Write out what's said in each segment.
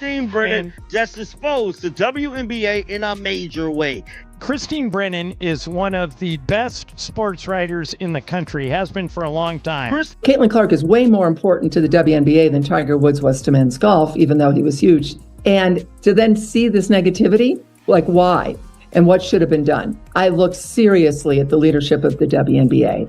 Christine Brennan just exposed the WNBA in a major way. Christine Brennan is one of the best sports writers in the country, has been for a long time. Caitlin Clark is way more important to the WNBA than Tiger Woods was to men's golf, even though he was huge. And to then see this negativity, like why and what should have been done? I looked seriously at the leadership of the WNBA.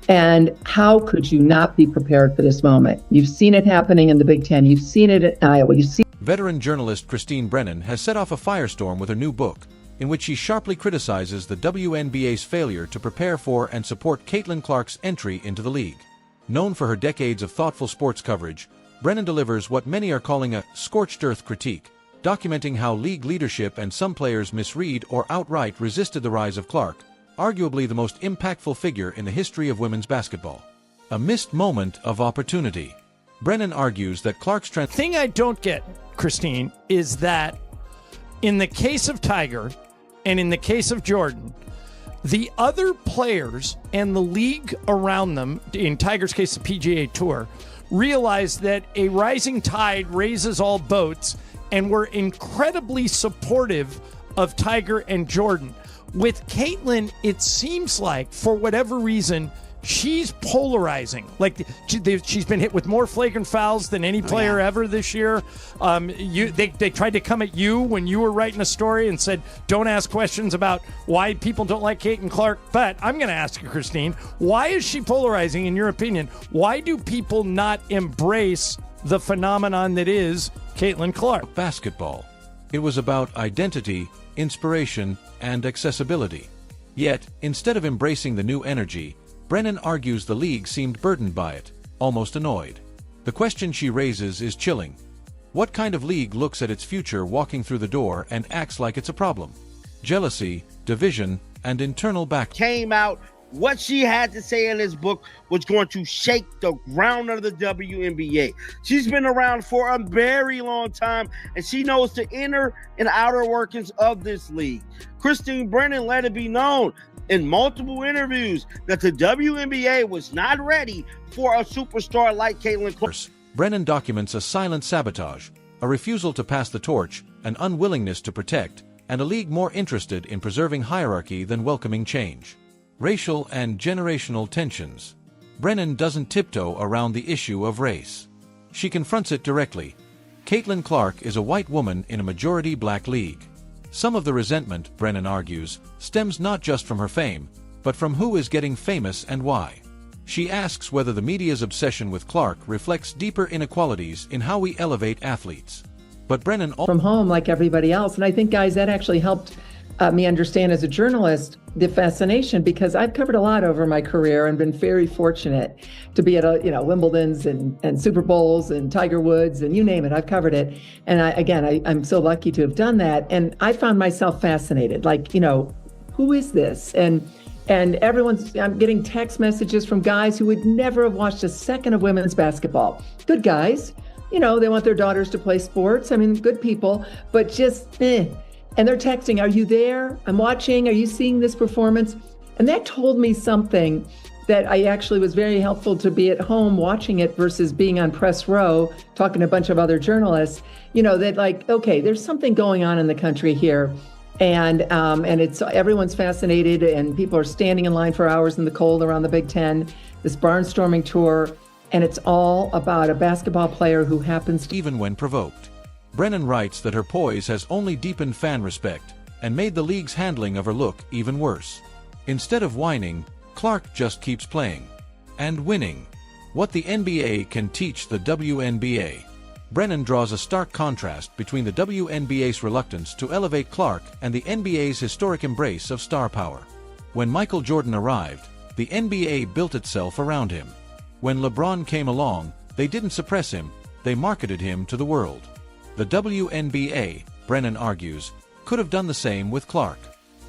And how could you not be prepared for this moment? You've seen it happening in the Big Ten. You've seen it at Iowa. Veteran journalist Christine Brennan has set off a firestorm with her new book, in which she sharply criticizes the WNBA's failure to prepare for and support Caitlin Clark's entry into the league. Known for her decades of thoughtful sports coverage, Brennan delivers what many are calling a scorched earth critique, documenting how league leadership and some players misread or outright resisted the rise of Clark, arguably the most impactful figure in the history of women's basketball. A missed moment of opportunity. Brennan argues that Clark's The thing I don't get, Christine, is that in the case of Tiger and in the case of Jordan, the other players and the league around them, in Tiger's case the PGA Tour, realized that a rising tide raises all boats and were incredibly supportive of Tiger and Jordan. With Caitlin, it seems like, for whatever reason, she's polarizing. Like, she's been hit with more flagrant fouls than any player ever this year. They tried to come at you when you were writing a story and said, don't ask questions about why people don't like Caitlin Clark. But I'm going to ask you, Christine, why is she polarizing in your opinion? Why do people not embrace the phenomenon that is Caitlin Clark? Basketball. It was about identity, inspiration, and accessibility. Yet, instead of embracing the new energy, Brennan argues the league seemed burdened by it, almost annoyed. The question she raises is chilling. What kind of league looks at its future walking through the door and acts like it's a problem? Jealousy, division, and internal back Came out. What she had to say in this book was going to shake the ground of the WNBA. She's been around for a very long time, and she knows the inner and outer workings of this league. Christine Brennan let it be known in multiple interviews that the WNBA was not ready for a superstar like Caitlin Clark. Brennan documents a silent sabotage, a refusal to pass the torch, an unwillingness to protect, and a league more interested in preserving hierarchy than welcoming change. Racial and generational tensions. Brennan doesn't tiptoe around the issue of race. She confronts it directly. Caitlin Clark is a white woman in a majority black league. Some of the resentment, Brennan argues, stems not just from her fame, but from who is getting famous and why. She asks whether the media's obsession with Clark reflects deeper inequalities in how we elevate athletes. But Brennan from home like everybody else. And I think, guys, that actually helped me understand as a journalist the fascination, because I've covered a lot over my career and been very fortunate to be at Wimbledon's and Super Bowls and Tiger Woods and you name it, I've covered it. And I'm so lucky to have done that. And I found myself fascinated, like, who is this? And I'm getting text messages from guys who would never have watched a second of women's basketball. Good guys, they want their daughters to play sports. I mean, good people, but just And they're texting, are you there? I'm watching. Are you seeing this performance? And that told me something that I actually was very helpful to be at home watching it versus being on press row, talking to a bunch of other journalists, that like, okay, there's something going on in the country here. And it's everyone's fascinated and people are standing in line for hours in the cold around the Big Ten, this barnstorming tour. And it's all about a basketball player who happens to... Even when provoked. Brennan writes that her poise has only deepened fan respect and made the league's handling of her look even worse. Instead of whining, Clark just keeps playing. And winning. What the NBA can teach the WNBA. Brennan draws a stark contrast between the WNBA's reluctance to elevate Clark and the NBA's historic embrace of star power. When Michael Jordan arrived, the NBA built itself around him. When LeBron came along, they didn't suppress him, they marketed him to the world. The WNBA, Brennan argues, could have done the same with Clark.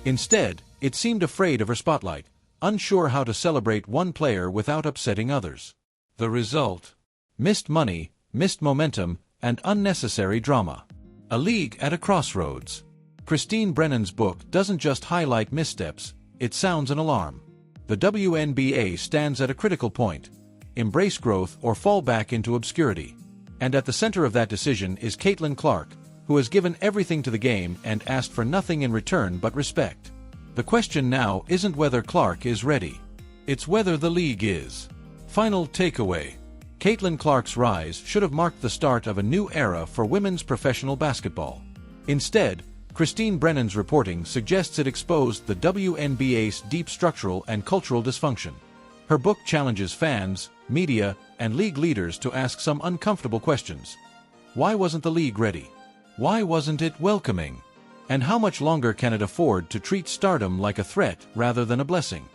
Instead, it seemed afraid of her spotlight, unsure how to celebrate one player without upsetting others. The result? Missed money, missed momentum, and unnecessary drama. A league at a crossroads. Christine Brennan's book doesn't just highlight missteps, it sounds an alarm. The WNBA stands at a critical point. Embrace growth or fall back into obscurity. And at the center of that decision is Caitlin Clark, who has given everything to the game and asked for nothing in return but respect. The question now isn't whether Clark is ready. It's whether the league is. Final takeaway. Caitlin Clark's rise should have marked the start of a new era for women's professional basketball. Instead, Christine Brennan's reporting suggests it exposed the WNBA's deep structural and cultural dysfunction. Her book challenges fans, media, and league leaders to ask some uncomfortable questions. Why wasn't the league ready? Why wasn't it welcoming? And how much longer can it afford to treat stardom like a threat rather than a blessing?